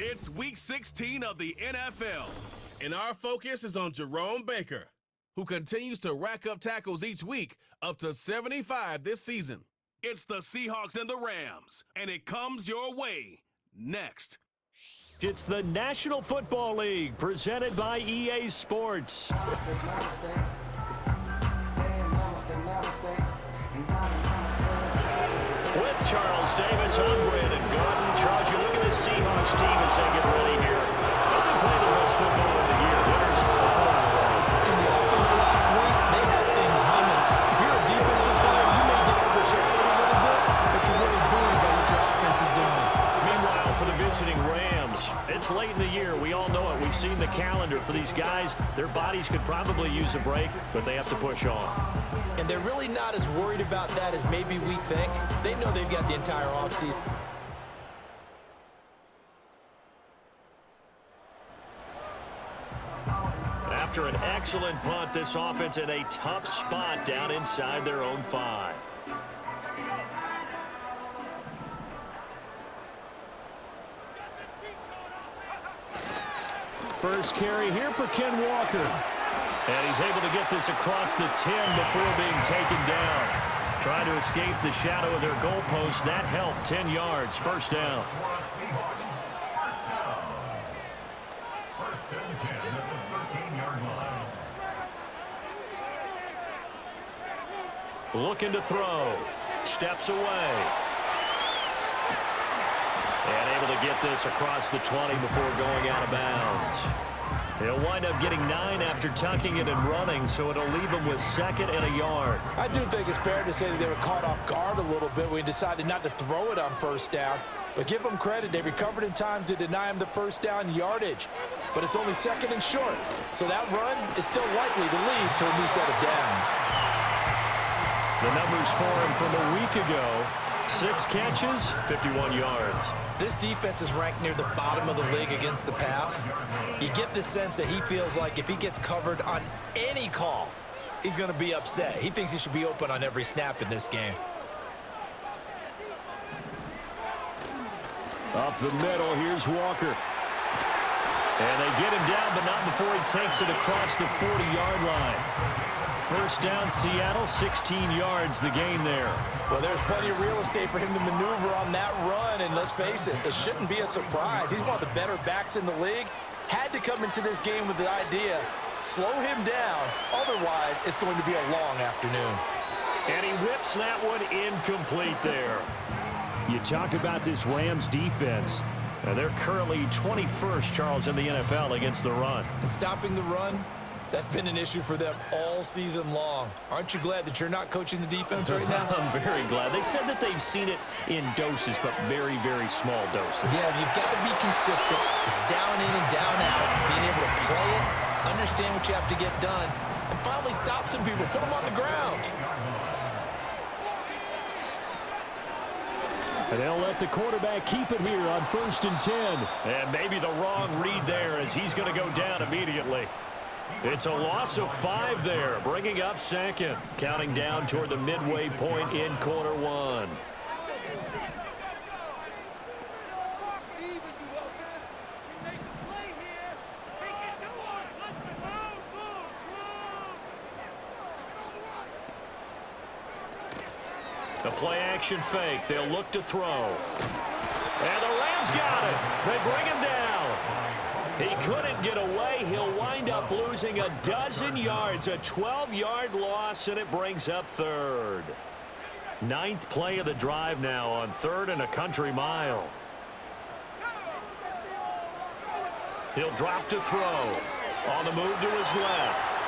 It's Week 16 of the NFL, and our focus is on Jerome Baker, who continues to rack up tackles each week, up to 75 this season. It's the Seahawks and the Rams, and it comes your way next. It's the National Football League, presented by EA Sports. With Charles Davis, I'm Brandon Gordon. Charles, you look at this Seahawks team as they get ready here. They've been playing the best football of the year. Winners of 4 in a row. In the offense last week, they had things humming. If you're a defensive player, you may get overshadowed a little bit, but you're really buoyed by what your offense is doing. Meanwhile, for the visiting Rams, it's late in the year. We all know it. We've seen the calendar for these guys. Their bodies could probably use a break, but they have to push on. And they're really not as worried about that as maybe we think. They know they've got the entire offseason. After an excellent punt, this offense in a tough spot down inside their own 5. First carry here for Ken Walker. And he's able to get this across the 10 before being taken down. Trying to escape the shadow of their goalpost. That helped. 10 yards. First down. Looking to throw. Steps away. And able to get this across the 20 before going out of bounds. He'll wind up getting 9 after tucking it and running, so it'll leave him with 2nd and a yard. I do think it's fair to say that they were caught off guard a little bit when he decided not to throw it on first down. But give them credit. They recovered in time to deny him the first down yardage. But it's only 2nd and short. So that run is still likely to lead to a new set of downs. The numbers for him from a week ago. 6 catches, 51 yards. This defense is ranked near the bottom of the league against the pass. You get the sense that he feels like if he gets covered on any call, he's going to be upset. He thinks he should be open on every snap in this game. Up the middle, here's Walker. And they get him down, but not before he takes it across the 40-yard line. First down, Seattle, 16 yards, the gain there. Well, there's plenty of real estate for him to maneuver on that run, and let's face it, it shouldn't be a surprise. He's one of the better backs in the league. Had to come into this game with the idea, slow him down, otherwise it's going to be a long afternoon. And he whips that one incomplete there. You talk about this Rams defense. They're currently 21st, Charles, in the NFL against the run. And stopping the run, that's been an issue for them all season long. Aren't you glad that you're not coaching the defense right now? I'm very glad. They said that they've seen it in doses, but very, very small doses. Yeah, you've got to be consistent. It's down in and down out. Being able to play it, understand what you have to get done, and finally stop some people, put them on the ground. And they'll let the quarterback keep it here on 1st and 10. And maybe the wrong read there as he's going to go down immediately. It's a loss of 5 there, bringing up 2nd. Counting down toward the midway point in quarter 1. The play-action fake. They'll look to throw. And the Rams got it. They bring him down. He couldn't get away. He'll wind up losing a dozen yards, a 12-yard loss, and it brings up 3rd. 9th play of the drive now on 3rd and a country mile. He'll drop to throw. On the move to his left.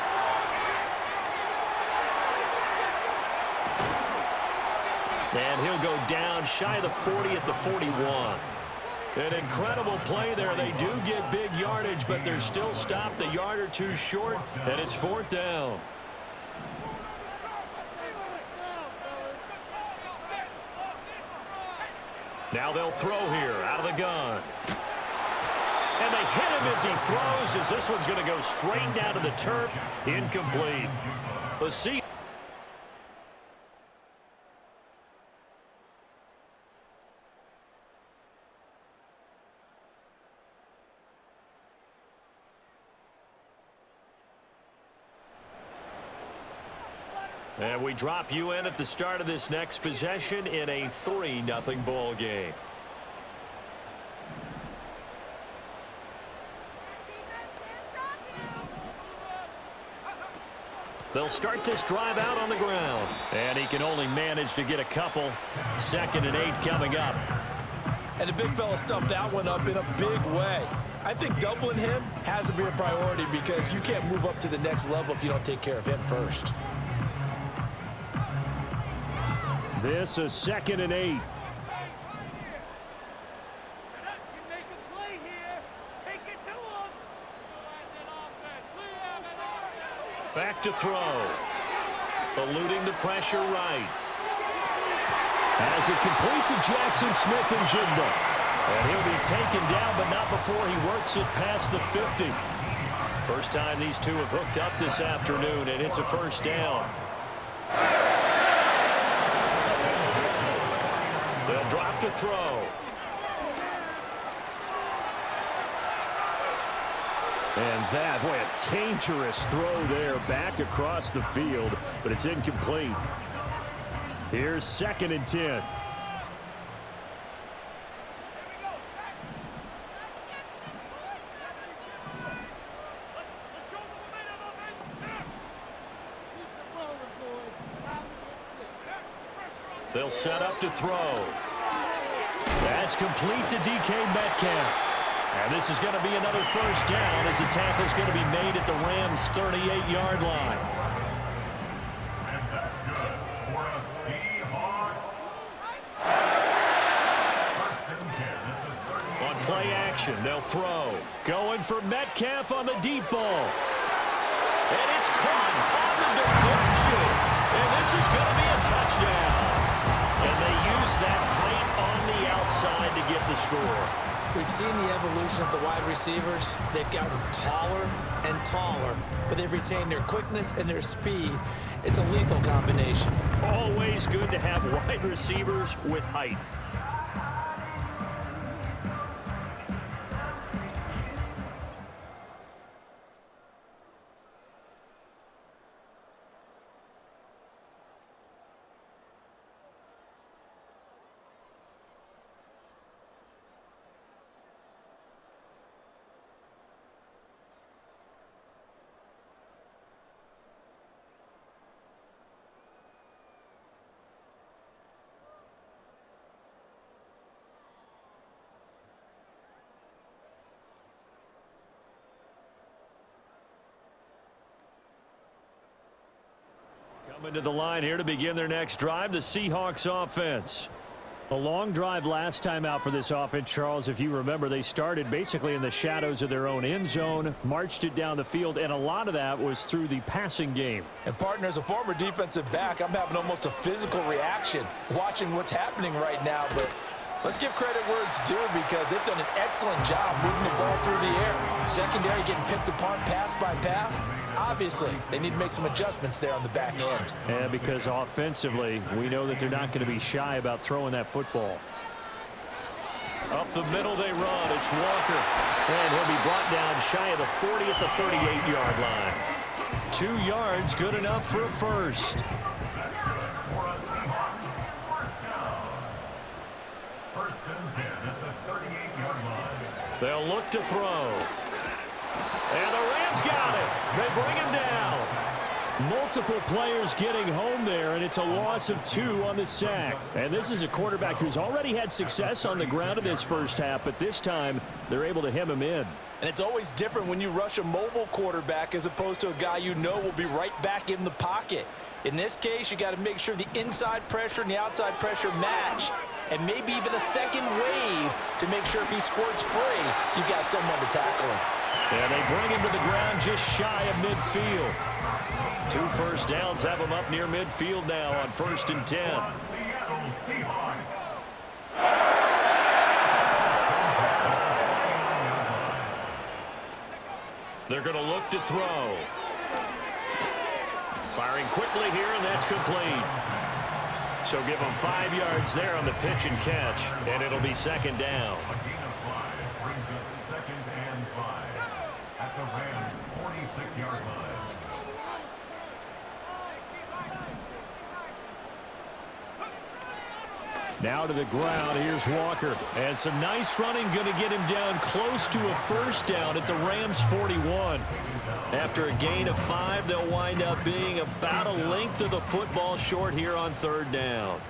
And he'll go down shy of the 40 at the 41. An incredible play there. They do get big yardage, but they're still stopped a yard or two short, and it's 4th down. Now they'll throw here out of the gun. And they hit him as he throws, as this one's going to go straight down to the turf. Incomplete. Let's see. And we drop you in at the start of this next possession in a 3-0 ball game. They'll start this drive out on the ground. And he can only manage to get a couple. 2nd and 8 coming up. And the big fella stuffed that one up in a big way. I think doubling him has to be a priority because you can't move up to the next level if you don't take care of him first. This is 2nd and 8. Back to throw. Eluding the pressure right. As it complete to Jackson Smith-Njigba. And he'll be taken down, but not before he works it past the 50. First time these two have hooked up this afternoon, and it's a first down. They'll drop to throw. And that, boy, a dangerous throw there back across the field, but it's incomplete. Here's 2nd and 10. They'll set up to throw. That's complete to DK Metcalf. And this is going to be another first down as the tackle's going to be made at the Rams' 38-yard line. On play action, they'll throw. Going for Metcalf on the deep ball. And it's caught on the deflection. And this is going to be a touchdown. And they use that height on the outside to get the score. We've seen the evolution of the wide receivers. They've gotten taller and taller, but they've retained their quickness and their speed. It's a lethal combination. Always good to have wide receivers with height. Coming to the line here to begin their next drive, the Seahawks offense. A long drive last time out for this offense, Charles. If you remember, they started basically in the shadows of their own end zone, marched it down the field, and a lot of that was through the passing game. And, partner, as a former defensive back, I'm having almost a physical reaction watching what's happening right now. But let's give credit where it's due because they've done an excellent job moving the ball through the air. Secondary getting picked apart pass by pass. Obviously, they need to make some adjustments there on the back end. And because offensively, we know that they're not going to be shy about throwing that football. Up the middle they run. It's Walker. And he'll be brought down shy of the 40 at the 38-yard line. 2 yards, good enough for a first. They'll look to throw. And the Rams got it. They bring him down. Multiple players getting home there, and it's a loss of 2 on the sack. And this is a quarterback who's already had success on the ground in this first half, but this time they're able to hem him in. And it's always different when you rush a mobile quarterback as opposed to a guy you know will be right back in the pocket. In this case, you got to make sure the inside pressure and the outside pressure match, and maybe even a second wave to make sure if he squirts free, you got someone to tackle him. And they bring him to the ground just shy of midfield. 2 first downs have him up near midfield now on 1st and 10. They're going to look to throw. Firing quickly here, and that's complete. So give them 5 yards there on the pitch and catch, and it'll be 2nd down. Now to the ground. Here's Walker. And some nice running going to get him down close to a first down at the Rams' 41. After a gain of 5, they'll wind up being about a length of the football short here on third down.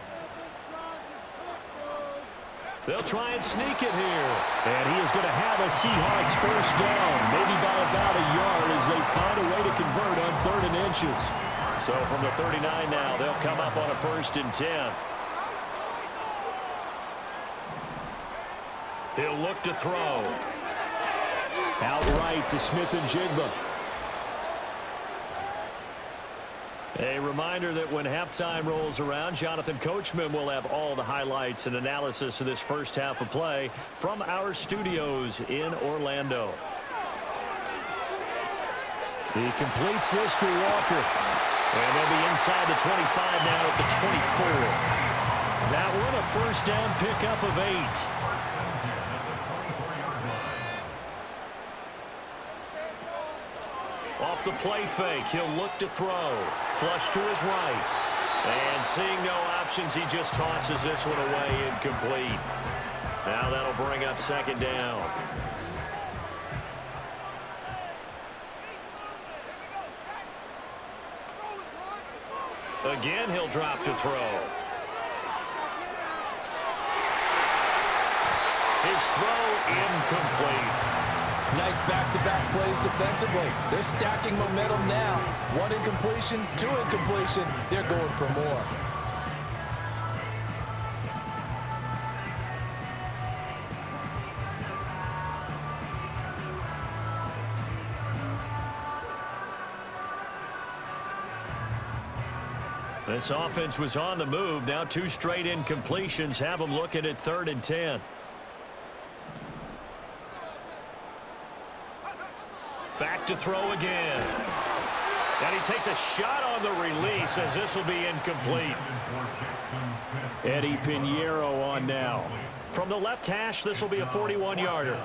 They'll try and sneak it here. And he is going to have a Seahawks first down, maybe by about a yard as they find a way to convert on 3rd and inches. So from the 39 now, they'll come up on a 1st and 10. He'll look to throw. Outright to Smith and Jigba. A reminder that when halftime rolls around, Jonathan Coachman will have all the highlights and analysis of this first half of play from our studios in Orlando. He completes this to Walker. And they'll be inside the 25 now at the 24. That one a first down pickup of 8. Off the play fake, he'll look to throw. Flush to his right. And seeing no options, he just tosses this one away incomplete. Now that'll bring up 2nd down. Again, he'll drop to throw. His throw incomplete. Nice back-to-back plays defensively. They're stacking momentum now. 1 incompletion, 2 incompletion. They're going for more. This offense was on the move. Now 2 straight incompletions have them looking at 3rd and 10. Back to throw again. And he takes a shot on the release as this will be incomplete. Eddie Pinheiro on now. From the left hash, this will be a 41-yarder.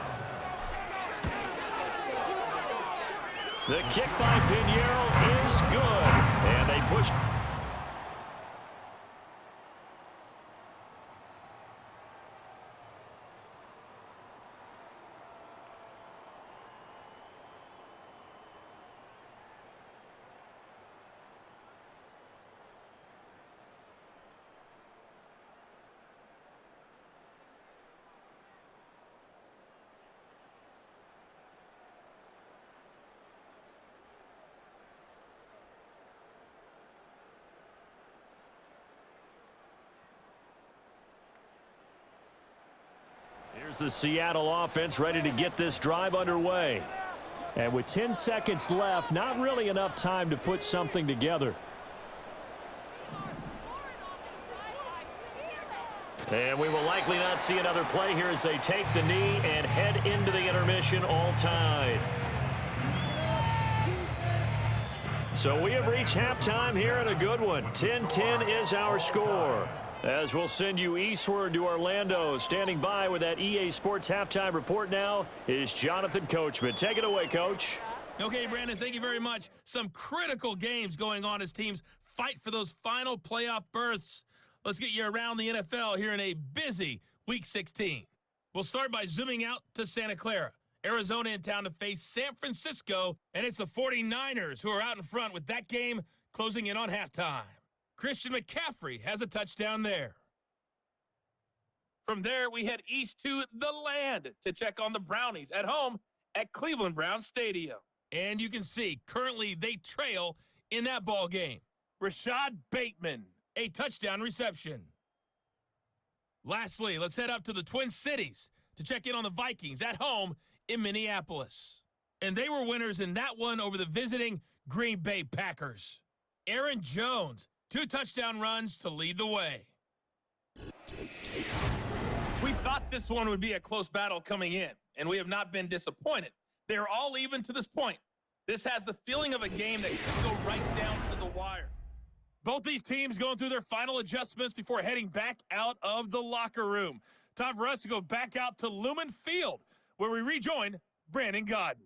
The kick by Pinheiro is good. And they push. Here's the Seattle offense ready to get this drive underway. And with 10 seconds left, not really enough time to put something together. And we will likely not see another play here as they take the knee and head into the intermission all tied. So we have reached halftime here in a good one. 10-10 is our score. As we'll send you eastward to Orlando. Standing by with that EA Sports halftime report now is Jonathan Coachman. Take it away, Coach. Okay, Brandon, thank you very much. Some critical games going on as teams fight for those final playoff berths. Let's get you around the NFL here in a busy Week 16. We'll start by zooming out to Santa Clara. Arizona in town to face San Francisco, and it's the 49ers who are out in front with that game closing in on halftime. Christian McCaffrey has a touchdown there. From there, we head east to the land to check on the Brownies at home at Cleveland Browns Stadium. And you can see, currently they trail in that ball game. Rashad Bateman, a touchdown reception. Lastly, let's head up to the Twin Cities to check in on the Vikings at home in Minneapolis. And they were winners in that one over the visiting Green Bay Packers. Aaron Jones, 2 touchdown runs to lead the way. We thought this one would be a close battle coming in, and we have not been disappointed. They're all even to this point. This has the feeling of a game that could go right down to the wire. Both these teams going through their final adjustments before heading back out of the locker room. Time for us to go back out to Lumen Field, where we rejoin Brandon Godden.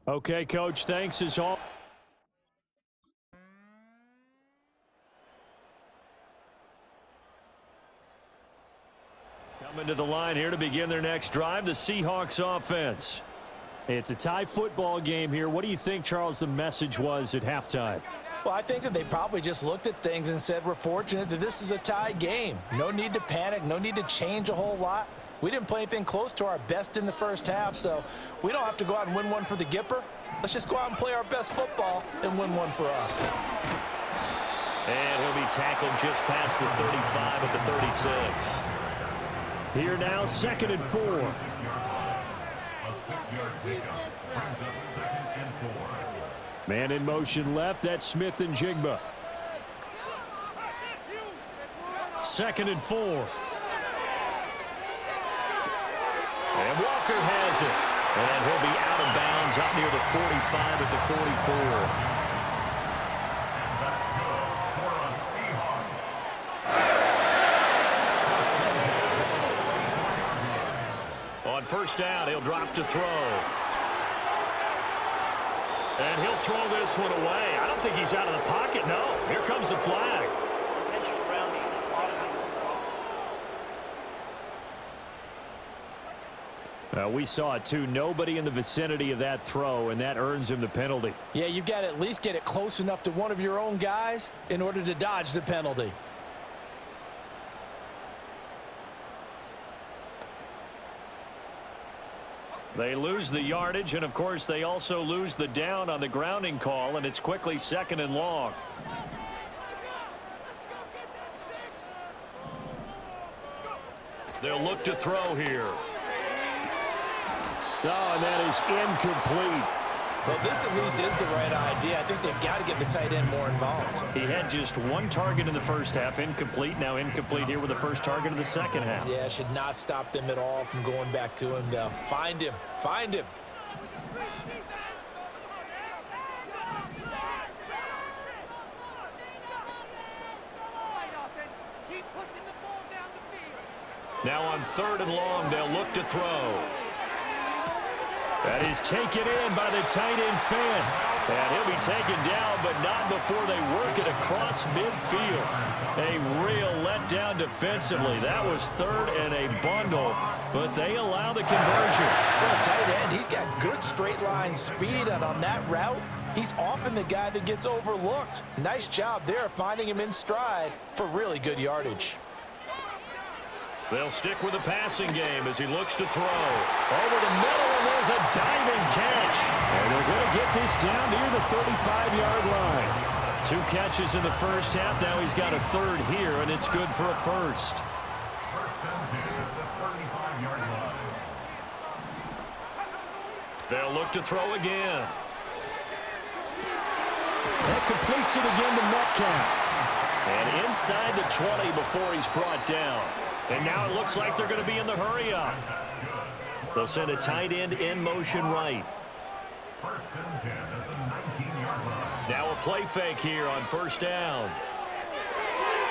Okay, Coach, thanks as all. Coming to the line here to begin their next drive, the Seahawks offense. It's a tie football game here. What do you think, Charles, the message was at halftime? Well, I think that they probably just looked at things and said, we're fortunate that this is a tie game. No need to panic, no need to change a whole lot. We didn't play anything close to our best in the first half, so we don't have to go out and win one for the Gipper. Let's just go out and play our best football and win one for us. And he'll be tackled just past the 35 at the 36. Here now, 2nd and 4. A 6-yard pickup brings up 2nd and 4. Man in motion left, that's Smith and Jigba. 2nd and 4. And Walker has it. And he'll be out of bounds up near the 45 at the 44. On first down, he'll drop to throw. And he'll throw this one away. I don't think he's out of the pocket, no. Here comes the flag. We saw it too. Nobody in the vicinity of that throw, and that earns him the penalty. Yeah, you've got to at least get it close enough to one of your own guys in order to dodge the penalty. They lose the yardage, and of course they also lose the down on the grounding call, and it's quickly 2nd and long. They'll look to throw here. Oh, and that is incomplete. Well, this at least is the right idea. I think they've got to get the tight end more involved. He had just one target in the first half, incomplete. Now incomplete here with the first target of the second half. Yeah, should not stop them at all from going back to him. They'll find him. Find him. Now on 3rd and long, they'll look to throw. That is taken in by the tight end Finn. And he'll be taken down, but not before they work it across midfield. A real letdown defensively. That was 3rd and a bundle, but they allow the conversion. For a tight end, he's got good straight line speed, and on that route, he's often the guy that gets overlooked. Nice job there finding him in stride for really good yardage. They'll stick with the passing game as he looks to throw. Over the middle, and there's a diving catch. And they're going to get this down near the 35-yard line. 2 catches in the first half. Now he's got a 3rd here, and it's good for a first. First and 10 at the 35-yard line. They'll look to throw again. That completes it again to Metcalf. And inside the 20 before he's brought down. And now it looks like they're going to be in the hurry-up. They'll send a tight end in motion right. First and 10 at the 19-yard line. Now a play fake here on first down.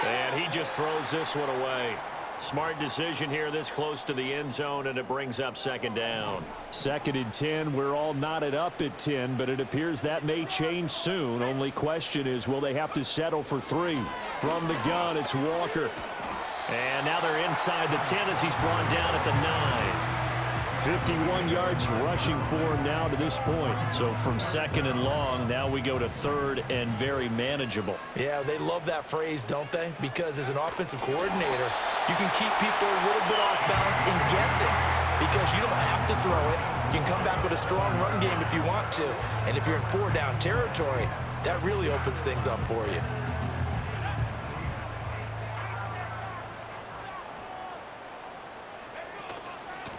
And he just throws this one away. Smart decision here this close to the end zone, and it brings up 2nd down. 2nd and 10. We're all knotted up at 10, but it appears that may change soon. Only question is, will they have to settle for 3? From the gun, it's Walker. And now they're inside the 10 as he's brought down at the 9. 51 yards rushing for him now to this point. So from 2nd and long, now we go to 3rd and very manageable. Yeah, they love that phrase, don't they? Because as an offensive coordinator, you can keep people a little bit off balance and guessing because you don't have to throw it. You can come back with a strong run game if you want to. And if you're in 4-down territory, that really opens things up for you.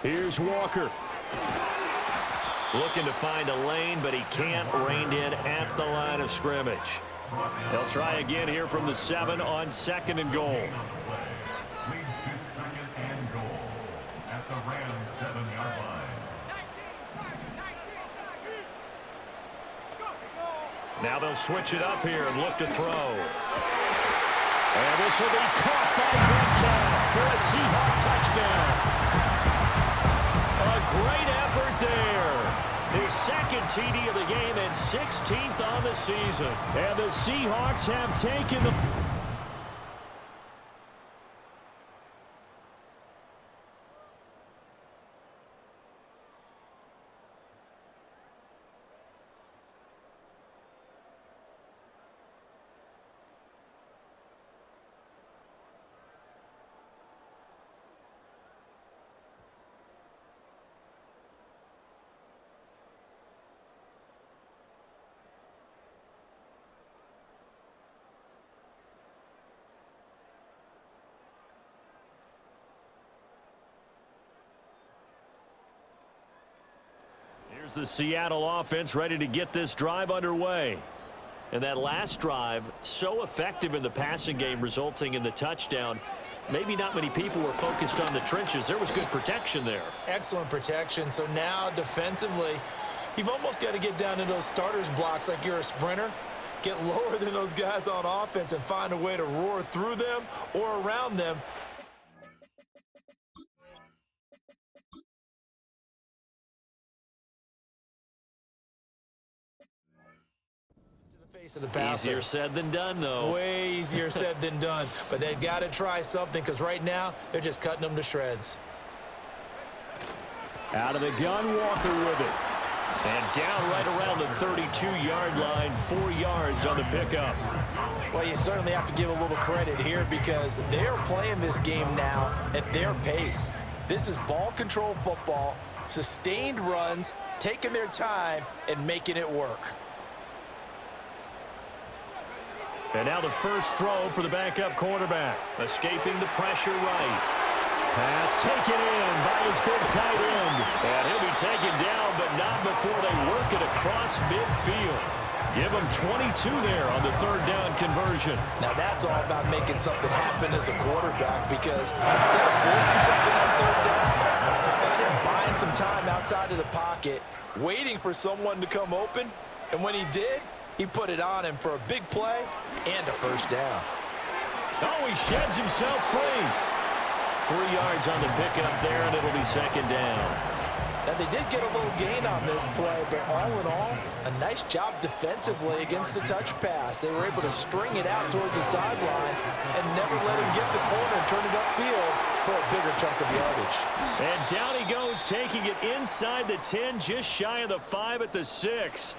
Here's Walker. Looking to find a lane, but he can't. Reined in at the line of scrimmage. They'll try again here from the 7 on 2nd and goal. Leads to 2nd and goal at the Rams 7-yard line. Now they'll switch it up here and look to throw. And this will be caught by Metcalf for a Seahawk touchdown. A great effort there. His second TD of the game and 16th on the season. And the Seahawks have taken the... Here's the Seattle offense ready to get this drive underway. And that last drive, so effective in the passing game, resulting in the touchdown. Maybe not many people were focused on the trenches. There was good protection there. Excellent protection. So now defensively, you've almost got to get down to those starters blocks like you're a sprinter. Get lower than those guys on offense and find a way to roar through them or around them. Of the passer. Easier said than done, though. Way easier said than done. But they've got to try something because right now they're just cutting them to shreds. Out of the gun, Walker with it. And down right around the 32-yard line, 4 yards on the pickup. Well, you certainly have to give a little credit here because they're playing this game now at their pace. This is ball control football, sustained runs, taking their time, and making it work. And now the first throw for the backup quarterback. Escaping the pressure right. Pass taken in by his big tight end. And he'll be taken down, but not before they work it across midfield. Give him 22 there on the third down conversion. Now that's all about making something happen as a quarterback because instead of forcing something on third down, how about him buying some time outside of the pocket, waiting for someone to come open, and when he did, he put it on him for a big play and a first down. Oh, he sheds himself free. 3 yards on the pickup there, and it'll be second down. Now, they did get a little gain on this play, but all in all, a nice job defensively against the touch pass. They were able to string it out towards the sideline and never let him get the corner and turn it upfield for a bigger chunk of yardage. And down he goes, taking it inside the 10, just shy of the 5 at the 6.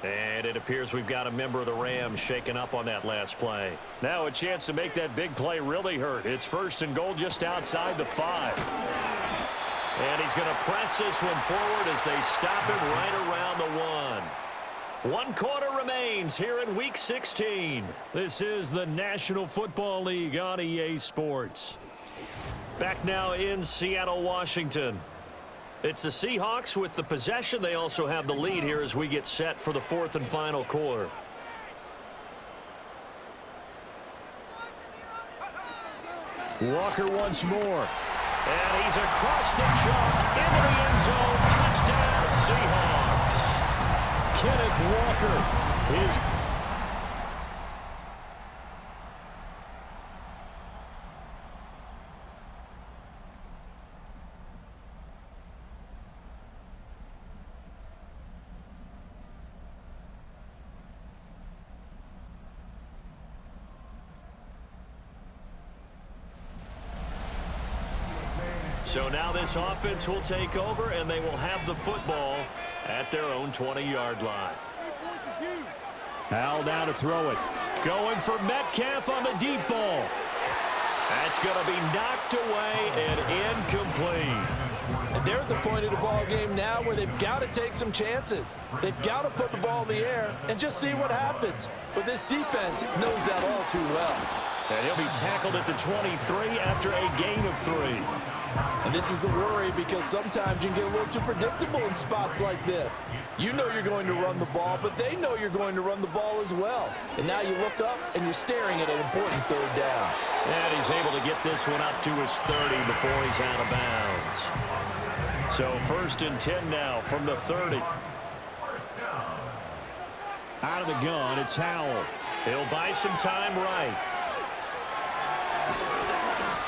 And it appears we've got a member of the Rams shaken up on that last play. Now a chance to make that big play really hurt. It's first and goal just outside the 5. And he's going to press this one forward as they stop him right around the 1. 1 quarter remains here in Week 16. This is the National Football League on EA Sports. Back now in Seattle, Washington. It's the Seahawks with the possession. They also have the lead here as we get set for the 4th and final quarter. Walker once more. And he's across the chalk into the end zone. Touchdown, Seahawks. Kenneth Walker is... So now this offense will take over, and they will have the football at their own 20-yard line. Al down to throw it. Going for Metcalf on the deep ball. That's going to be knocked away and incomplete. And they're at the point of the ball game now where they've got to take some chances. They've got to put the ball in the air and just see what happens. But this defense knows that all too well. And he'll be tackled at the 23 after a gain of 3. And this is the worry because sometimes you can get a little too predictable in spots like this. You know you're going to run the ball, but they know you're going to run the ball as well. And now you look up and you're staring at an important third down. And he's able to get this one up to his 30 before he's out of bounds. So 1st and 10 now from the 30. Out of the gun, it's Howell. He'll buy some time right.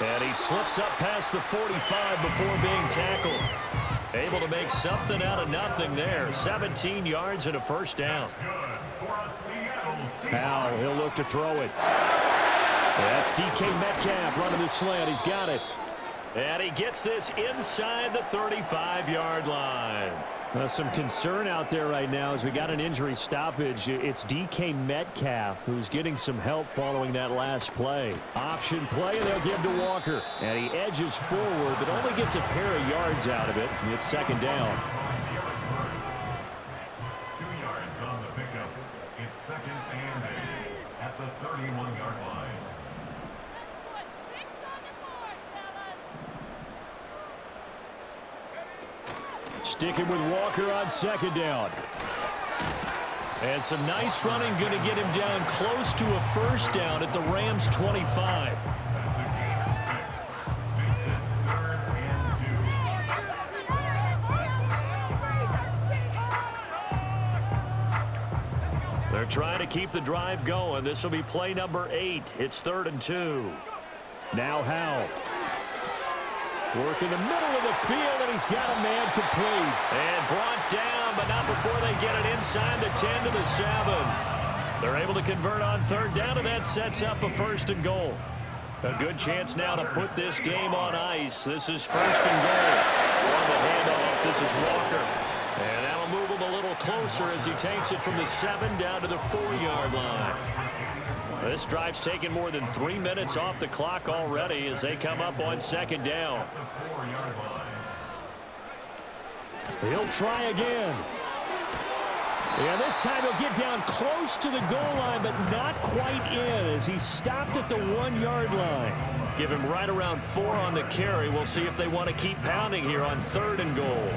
And he slips up past the 45 before being tackled. Able to make something out of nothing there. 17 yards and a first down. Now he'll look to throw it. That's DK Metcalf running the slant. He's got it. And he gets this inside the 35-yard line. Some concern out there right now as we got an injury stoppage. It's DK Metcalf who's getting some help following that last play. Option play, and they'll give to Walker. And he edges forward, but only gets a pair of yards out of it. It's second down. 2 yards on the pickup. It's second and 8 at the 31-yard line. Sticking with Walker on second down. And some nice running, going to get him down close to a first down at the Rams' 25. They're trying to keep the drive going. This will be play number 8. It's 3rd and 2. Now Howell. Work in the middle of the field, and he's got a man complete. And brought down, but not before they get it inside the 10 to the 7. They're able to convert on 3rd down, and that sets up a 1st and goal. A good chance now to put this game on ice. This is 1st and goal. On the handoff, this is Walker. And that'll move him a little closer as he takes it from the 7 down to the 4-yard line. This drive's taken more than 3 minutes off the clock already as they come up on 2nd down. He'll try again. And this time he'll get down close to the goal line, but not quite in as he stopped at the 1-yard line. Give him right around 4 on the carry. We'll see if they want to keep pounding here on 3rd and goal.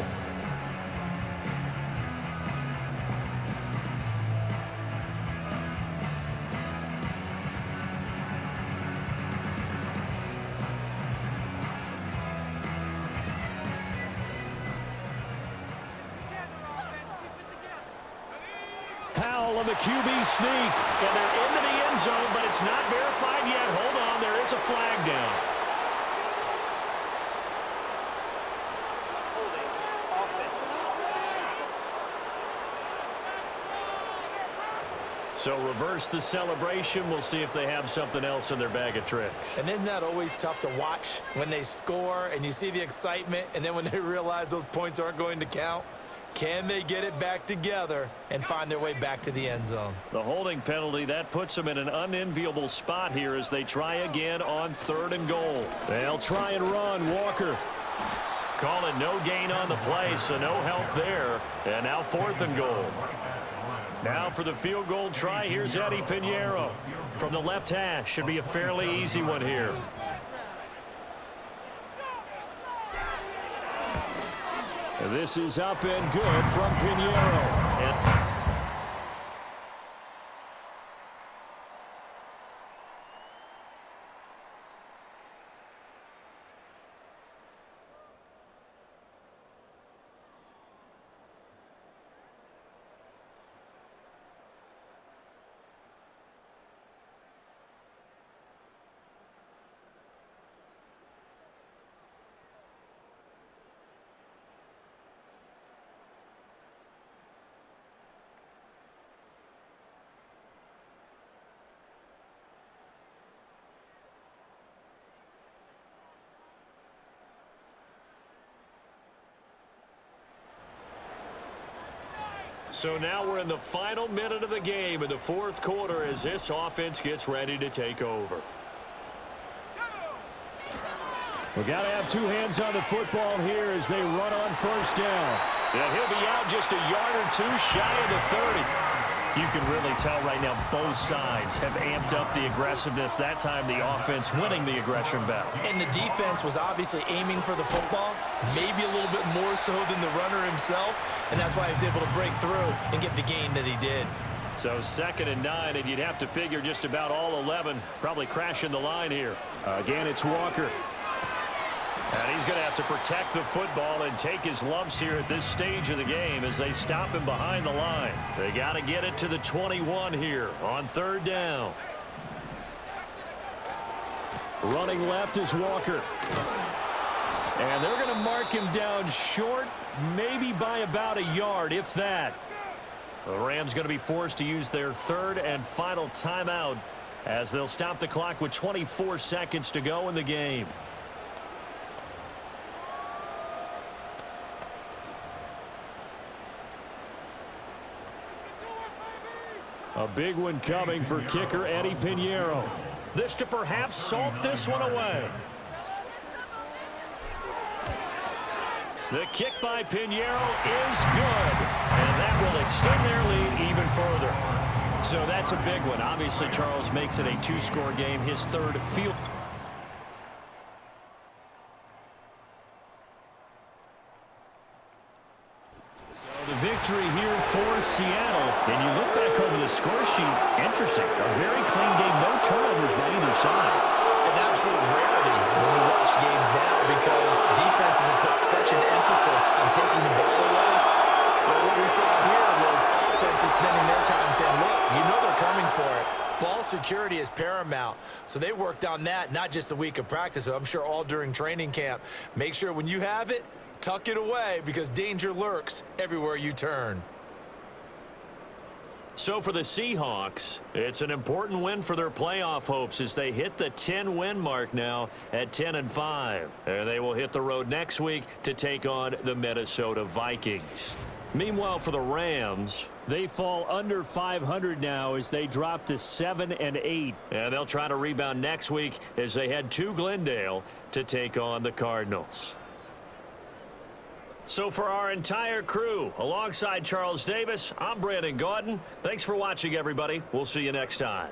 On the QB sneak, and they're into the end zone, but it's not verified yet. Hold on, there is a flag down. So reverse the celebration. We'll see if they have something else in their bag of tricks. And isn't that always tough to watch when they score and you see the excitement, and then when they realize those points aren't going to count? Can they get it back together and find their way back to the end zone? The holding penalty, that puts them in an unenviable spot here as they try again on 3rd and goal. They'll try and run. Walker. Call it no gain on the play, so no help there. And now 4th and goal. Now for the field goal try, here's Eddie Pinheiro. From the left hash, should be a fairly easy one here. This is up and good from Pinheiro. So now we're in the final minute of the game in the 4th quarter as this offense gets ready to take over. We've got to have 2 hands on the football here as they run on 1st down. And he'll be out just a yard or 2 shy of the 30. You can really tell right now both sides have amped up the aggressiveness. That time the offense winning the aggression battle. And the defense was obviously aiming for the football, maybe a little bit more so than the runner himself, and that's why he was able to break through and get the gain that he did. So 2nd and 9, and you'd have to figure just about all 11 probably crashing the line here. Again, it's Walker. And he's going to have to protect the football and take his lumps here at this stage of the game as they stop him behind the line. They got to get it to the 21 here on 3rd down. Running left is Walker. And they're going to mark him down short maybe by about a yard, if that. The Rams going to be forced to use their third and final timeout as they'll stop the clock with 24 seconds to go in the game. A big one coming for kicker Eddie Pinheiro. This to perhaps salt this one away. The kick by Pinheiro is good, and that will extend their lead even further. So that's a big one. Obviously, Charles makes it a two-score game, his third field. The victory here for Seattle. And you look back over the score sheet, interesting. A very clean game, no turnovers by either side. An absolute rarity when we watch games now because defenses have put such an emphasis on taking the ball away. But what we saw here was offenses spending their time saying, look, you know they're coming for it. Ball security is paramount. So they worked on that, not just a week of practice, but I'm sure all during training camp. Make sure when you have it, tuck it away because danger lurks everywhere you turn. So for the Seahawks, it's an important win for their playoff hopes as they hit the 10-win mark now at 10-5. And they will hit the road next week to take on the Minnesota Vikings. Meanwhile, for the Rams, they fall under 500 now as they drop to 7-8. And they'll try to rebound next week as they head to Glendale to take on the Cardinals. So for our entire crew, alongside Charles Davis, I'm Brandon Gaudin. Thanks for watching, everybody. We'll see you next time.